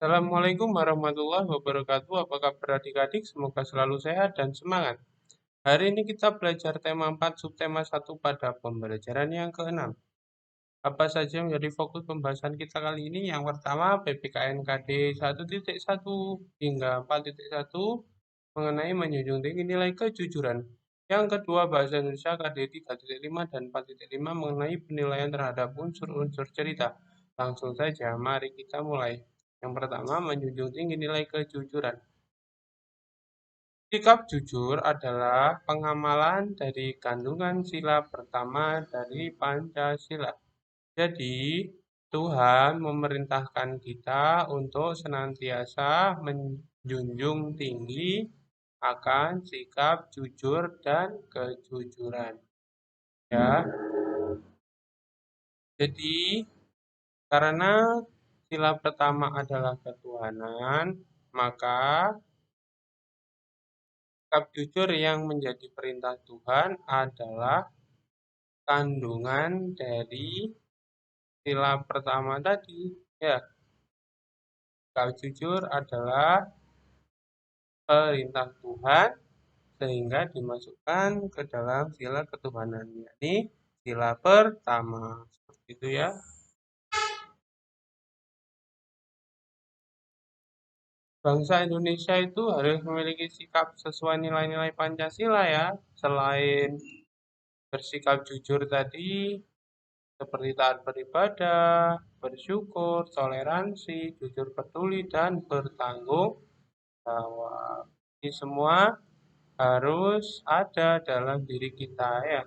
Assalamualaikum warahmatullahi wabarakatuh. Apa kabar adik-adik? Semoga selalu sehat dan semangat. Hari ini kita belajar tema 4 subtema 1 pada pembelajaran yang ke-6. Apa saja yang menjadi fokus pembahasan kita kali ini? Yang pertama, PPKN-KD 1.1 hingga 4.1 mengenai menjunjung tinggi nilai kejujuran. Yang kedua, Bahasa Indonesia KD 3.5 dan 4.5 mengenai penilaian terhadap unsur-unsur cerita. Langsung saja, mari kita mulai. Yang pertama, menjunjung tinggi nilai kejujuran. Sikap jujur adalah pengamalan dari kandungan sila pertama dari Pancasila. Jadi, Tuhan memerintahkan kita untuk senantiasa menjunjung tinggi akan sikap jujur dan kejujuran. Ya, jadi karena sila pertama adalah ketuhanan, maka sikap jujur yang menjadi perintah Tuhan adalah kandungan dari sila pertama tadi. Ya, sikap jujur adalah perintah Tuhan sehingga dimasukkan ke dalam sila ketuhanan, yakni sila pertama. Seperti itu ya. Bangsa Indonesia itu harus memiliki sikap sesuai nilai-nilai Pancasila ya. Selain bersikap jujur tadi, seperti taat beribadah, bersyukur, toleransi, jujur peduli, dan bertanggung jawab. Ini semua harus ada dalam diri kita ya,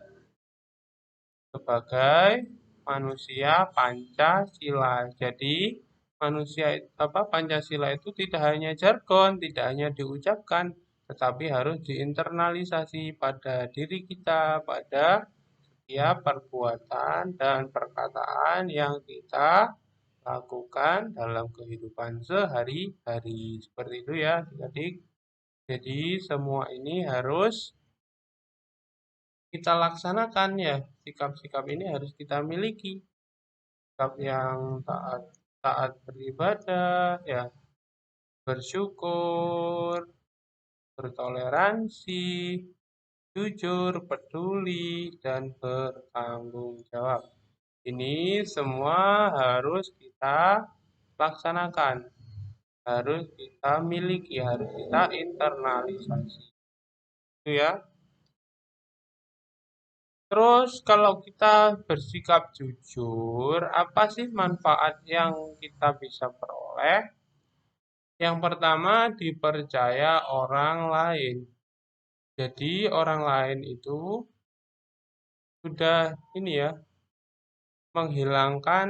sebagai manusia Pancasila. Jadi Pancasila itu tidak hanya jargon, tidak hanya diucapkan, tetapi harus diinternalisasi pada diri kita, pada setiap perbuatan dan perkataan yang kita lakukan dalam kehidupan sehari-hari. Seperti itu ya adik-adik. Jadi semua ini harus kita laksanakan ya. Sikap-sikap ini harus kita miliki. Sikap yang taat taat beribadah, ya, bersyukur, bertoleransi, jujur, peduli, dan bertanggung jawab. Ini semua harus kita laksanakan, harus kita miliki, harus kita internalisasi. Itu ya. Terus kalau kita bersikap jujur, apa sih manfaat yang kita bisa peroleh? Yang pertama, dipercaya orang lain. Jadi orang lain itu sudah ini ya, menghilangkan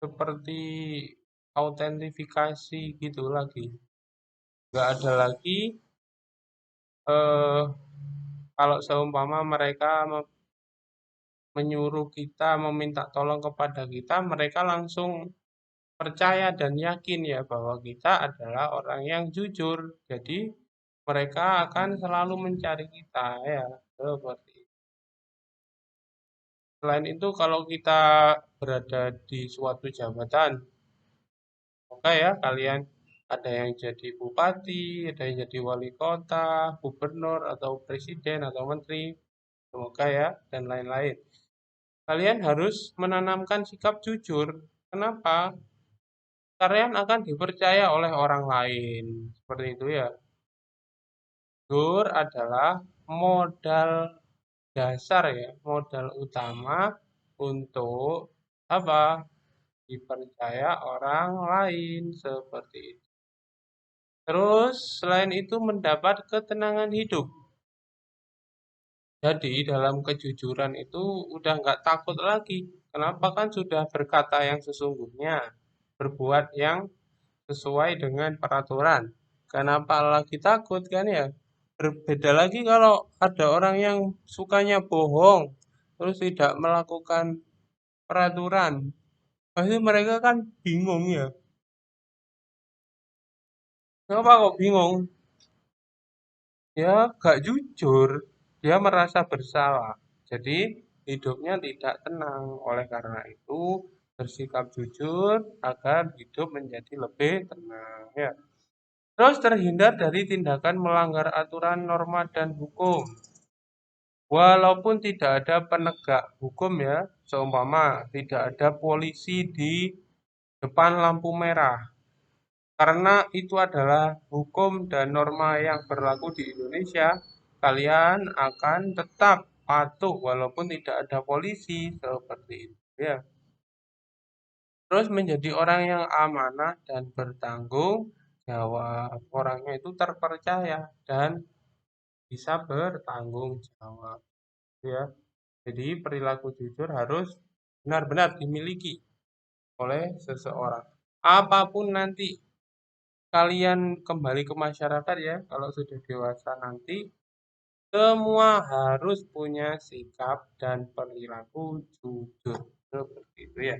seperti autentifikasi gitu lagi. Nggak ada lagi eh, kalau seumpama mereka menyuruh kita, meminta tolong kepada kita, mereka langsung percaya dan yakin ya bahwa kita adalah orang yang jujur. Jadi mereka akan selalu mencari kita ya, seperti itu. Selain itu kalau kita berada di suatu jabatan, oke ya kalian ada yang jadi bupati, ada yang jadi wali kota, gubernur atau presiden atau menteri, semoga ya dan lain-lain. Kalian harus menanamkan sikap jujur. Kenapa? Kalian akan dipercaya oleh orang lain. Seperti itu ya. Jujur adalah modal dasar ya, modal utama untuk apa? Dipercaya orang lain seperti itu. Terus selain itu mendapat ketenangan hidup. Jadi dalam kejujuran itu udah nggak takut lagi. Kenapa kan sudah berkata yang sesungguhnya, berbuat yang sesuai dengan peraturan. Kenapa lagi takut kan ya? Berbeda lagi kalau ada orang yang sukanya bohong, terus tidak melakukan peraturan. Pasti mereka kan bingung ya. Kenapa kok bingung? Dia gak jujur, dia merasa bersalah. Jadi hidupnya tidak tenang. Oleh karena itu, bersikap jujur agar hidup menjadi lebih tenang ya. Terus terhindar dari tindakan melanggar aturan, norma, dan hukum. Walaupun tidak ada penegak hukum ya, seumpama tidak ada polisi di depan lampu merah. Karena itu adalah hukum dan norma yang berlaku di Indonesia, kalian akan tetap patuh walaupun tidak ada polisi seperti itu ya. Terus menjadi orang yang amanah dan bertanggung jawab. Orangnya itu terpercaya dan bisa bertanggung jawab ya. Jadi perilaku jujur harus benar-benar dimiliki oleh seseorang. Apapun nanti kalian kembali ke masyarakat ya, kalau sudah dewasa nanti, semua harus punya sikap dan perilaku jujur. Seperti itu ya.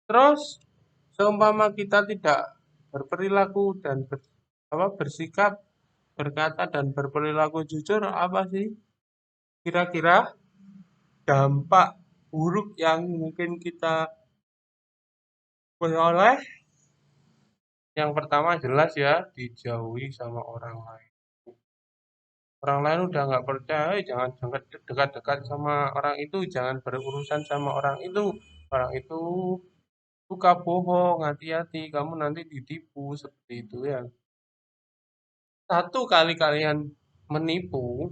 Terus, seumpama kita tidak berperilaku dan bersikap, berkata dan berperilaku jujur, apa sih kira-kira dampak buruk yang mungkin kita peroleh? Yang pertama jelas ya, dijauhi sama orang lain. Orang lain udah nggak percaya, jangan dekat-dekat sama orang itu, jangan berurusan sama orang itu. Orang itu suka bohong, hati-hati, kamu nanti ditipu, seperti itu ya. Satu kali kalian menipu,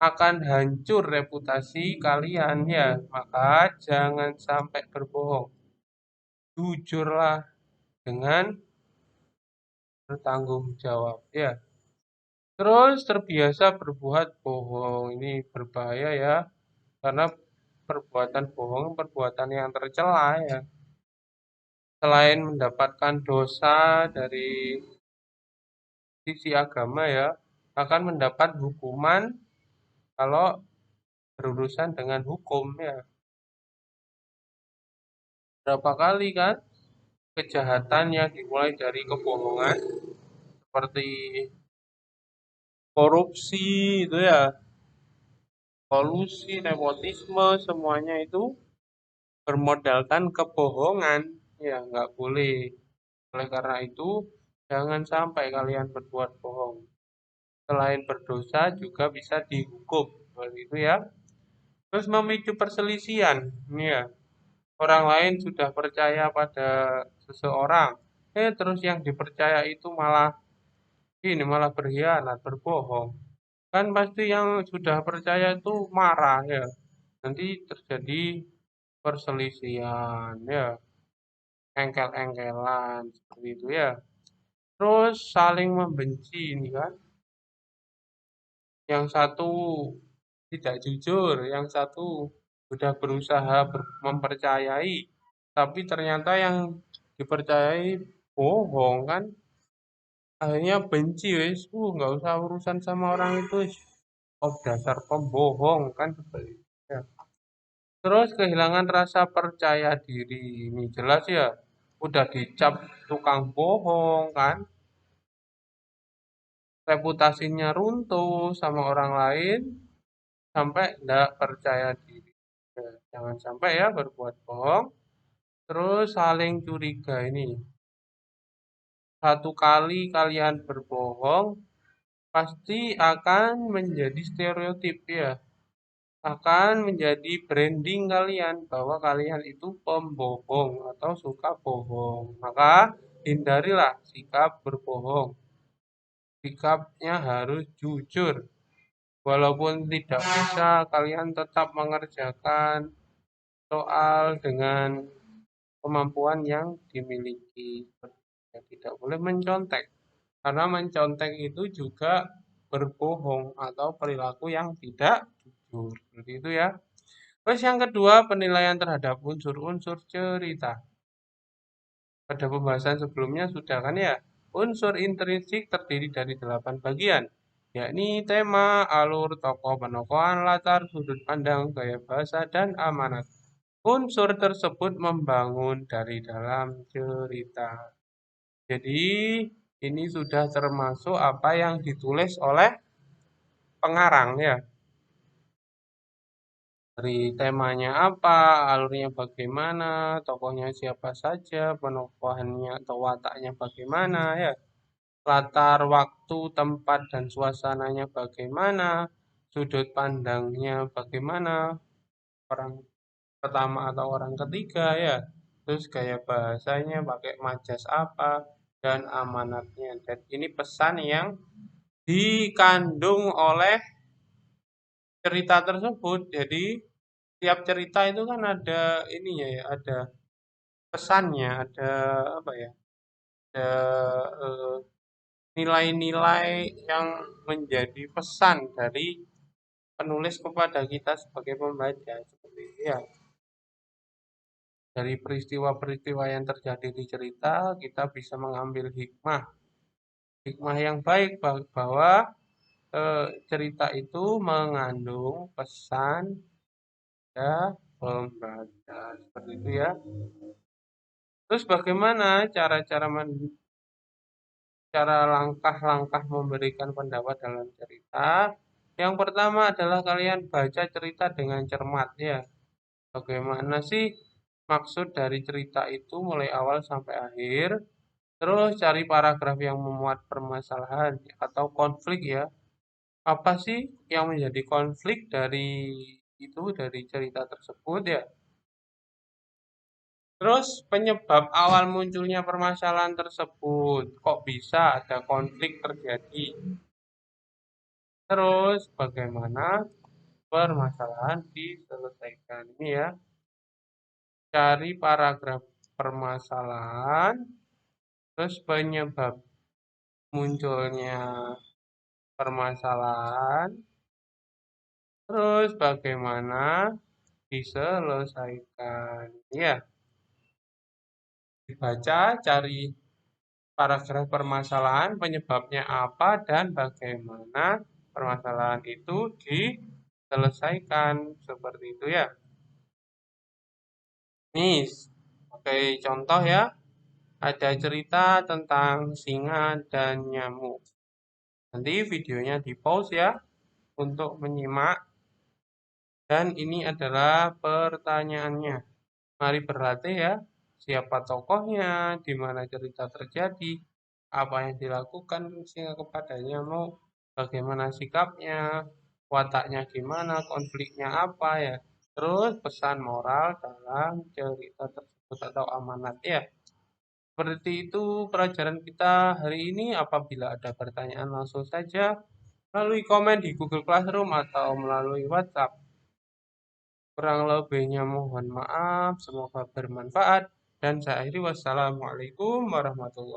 akan hancur reputasi kalian ya. Maka jangan sampai berbohong. Jujurlah dengan bertanggung jawab ya. Terus terbiasa berbuat bohong. Ini berbahaya ya. Karena perbuatan bohong perbuatan yang tercela ya. Selain mendapatkan dosa dari sisi agama ya, akan mendapat hukuman kalau berurusan dengan hukum ya. Berapa kali kan kejahatan yang dimulai dari kebohongan seperti korupsi itu ya, kolusi, nepotisme, semuanya itu bermodalkan kebohongan. Ya, nggak boleh. Oleh karena itu, jangan sampai kalian berbuat bohong. Selain berdosa juga bisa dihukum. Seperti itu ya. Terus memicu perselisihan. Ini ya, orang lain sudah percaya pada seseorang. Terus yang dipercaya itu malah berkhianat, berbohong. Kan pasti yang sudah percaya itu marah ya. Nanti terjadi perselisihan ya, engkel-engkelan seperti itu ya. Terus saling membenci ini kan. Yang satu tidak jujur, yang satu sudah berusaha mempercayai, tapi ternyata yang dipercayai bohong kan. Akhirnya benci wis, nggak usah urusan sama orang itu wis. Oh dasar pembohong kan seperti itu. Ya. Terus kehilangan rasa percaya diri. Ini jelas ya, udah dicap tukang bohong kan, reputasinya runtuh sama orang lain sampai nggak percaya diri. Ya, jangan sampai ya berbuat bohong. Terus saling curiga ini. Satu kali kalian berbohong, pasti akan menjadi stereotip ya. Akan menjadi branding kalian bahwa kalian itu pembohong atau suka bohong. Maka hindarilah sikap berbohong. Sikapnya harus jujur. Walaupun tidak bisa, kalian tetap mengerjakan soal dengan kemampuan yang dimiliki. Ya, tidak boleh mencontek. Karena mencontek itu juga berbohong atau perilaku yang tidak jujur. Seperti itu ya. Terus yang kedua, penilaian terhadap unsur-unsur cerita. Pada pembahasan sebelumnya sudah kan ya, unsur intrinsik terdiri dari 8 bagian, yakni tema, alur, tokoh penokohan, latar, sudut pandang, gaya bahasa, dan amanat. Unsur tersebut membangun dari dalam cerita. Jadi, ini sudah termasuk apa yang ditulis oleh pengarang ya. dari temanya apa, alurnya bagaimana, tokohnya siapa saja, penokohannya atau wataknya bagaimana ya, latar waktu, tempat dan suasananya bagaimana, sudut pandangnya bagaimana, orang pertama atau orang ketiga ya, terus gaya bahasanya pakai majas apa, dan amanatnya. Dan ini pesan yang dikandung oleh cerita tersebut. Jadi tiap cerita itu kan ada ininya ya, ada pesannya, ada apa ya, ada eh, nilai-nilai yang menjadi pesan dari penulis kepada kita sebagai pembaca seperti itu ya. Dari peristiwa-peristiwa yang terjadi di cerita, kita bisa mengambil hikmah, hikmah yang baik bahwa cerita itu mengandung pesan ya pembaca seperti itu ya. Terus bagaimana cara langkah-langkah memberikan pendapat dalam cerita? Yang pertama adalah kalian baca cerita dengan cermat ya. Bagaimana sih maksud dari cerita itu mulai awal sampai akhir? Terus cari paragraf yang memuat permasalahan atau konflik ya. Apa sih yang menjadi konflik dari cerita tersebut ya? Terus penyebab awal munculnya permasalahan tersebut, kok bisa ada konflik terjadi? Terus bagaimana permasalahan diselesaikan? Ini ya, cari paragraf permasalahan, terus penyebab munculnya permasalahan, terus bagaimana diselesaikan. Ya, dibaca, cari paragraf permasalahan, penyebabnya apa, dan bagaimana permasalahan itu diselesaikan. Seperti itu ya. Nih, sebagai contoh ya, ada cerita tentang singa dan nyamuk. Nanti videonya di pause ya untuk menyimak. Dan ini adalah pertanyaannya. Mari berlatih ya. Siapa tokohnya, di mana cerita terjadi, apa yang dilakukan singa kepada nyamuk, bagaimana sikapnya, wataknya gimana, konfliknya apa ya. Terus pesan moral dalam cerita tersebut atau amanat ya. Seperti itu pelajaran kita hari ini. Apabila ada pertanyaan langsung saja melalui komen di Google Classroom atau melalui WhatsApp. Kurang lebihnya mohon maaf, semoga bermanfaat. Dan saya akhiri wassalamualaikum warahmatullahi